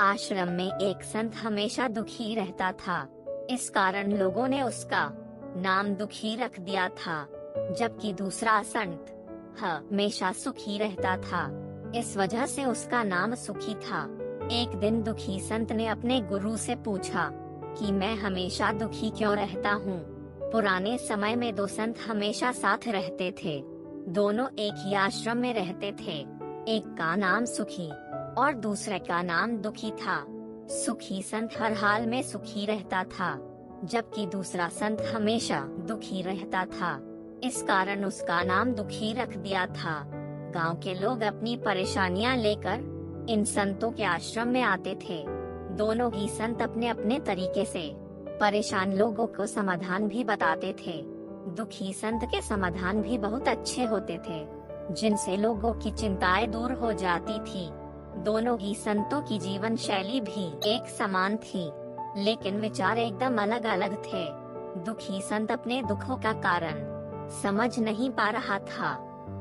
आश्रम में एक संत हमेशा दुखी रहता था। इस कारण लोगों ने उसका नाम दुखी रख दिया था, जबकि दूसरा संत हमेशा सुखी रहता था। इस वजह से उसका नाम सुखी था। एक दिन दुखी संत ने अपने गुरु से पूछा कि मैं हमेशा दुखी क्यों रहता हूँ। पुराने समय में दो संत हमेशा साथ रहते थे। दोनों एक ही आश्रम में रहते थे। एक का नाम सुखी और दूसरे का नाम दुखी था। सुखी संत हर हाल में सुखी रहता था, जबकि दूसरा संत हमेशा दुखी रहता था। इस कारण उसका नाम दुखी रख दिया था। गांव के लोग अपनी परेशानियां लेकर इन संतों के आश्रम में आते थे। दोनों ही संत अपने अपने तरीके से परेशान लोगों को समाधान भी बताते थे। दुखी संत के समाधान भी बहुत अच्छे होते थे, जिनसे लोगों की चिंताएं दूर हो जाती थी। दोनों ही संतों की जीवन शैली भी एक समान थी, लेकिन विचार एकदम अलग अलग थे। दुखी संत अपने दुखों का कारण समझ नहीं पा रहा था।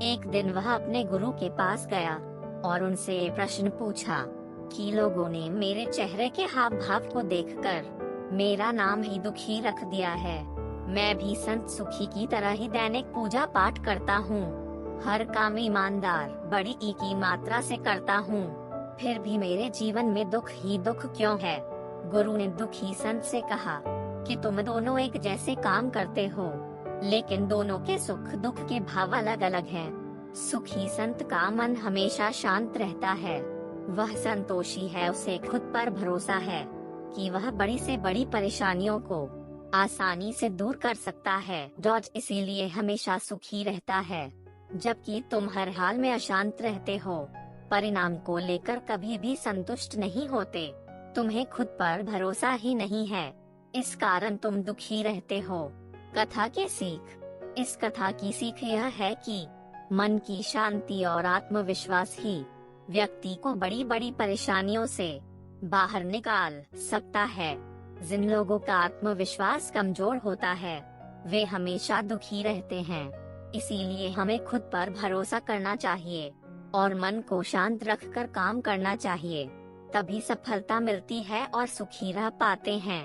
एक दिन वह अपने गुरु के पास गया और उनसे ये प्रश्न पूछा कि लोगों ने मेरे चेहरे के हाव भाव को देखकर मेरा नाम ही दुखी रख दिया है। मैं भी संत सुखी की तरह ही दैनिक पूजा पाठ करता हूँ। हर काम ईमानदार बड़ी की मात्रा से करता हूँ, फिर भी मेरे जीवन में दुख ही दुख क्यों है। गुरु ने दुखी संत से कहा कि तुम दोनों एक जैसे काम करते हो, लेकिन दोनों के सुख दुख के भाव अलग अलग हैं। सुखी संत का मन हमेशा शांत रहता है, वह संतोषी है। उसे खुद पर भरोसा है कि वह बड़ी से बड़ी परेशानियों को आसानी से दूर कर सकता है। इसीलिए हमेशा सुखी रहता है, जबकि तुम हर हाल में अशांत रहते हो, परिणाम को लेकर कभी भी संतुष्ट नहीं होते। तुम्हें खुद पर भरोसा ही नहीं है, इस कारण तुम दुखी रहते हो। कथा की सीख। इस कथा की सीख यह है कि मन की शांति और आत्मविश्वास ही व्यक्ति को बड़ी बड़ी परेशानियों से बाहर निकाल सकता है। जिन लोगों का आत्मविश्वास कमजोर होता है, वे हमेशा दुखी रहते हैं। इसीलिए हमें खुद पर भरोसा करना चाहिए और मन को शांत रखकर काम करना चाहिए, तभी सफलता मिलती है और सुखी रह पाते हैं।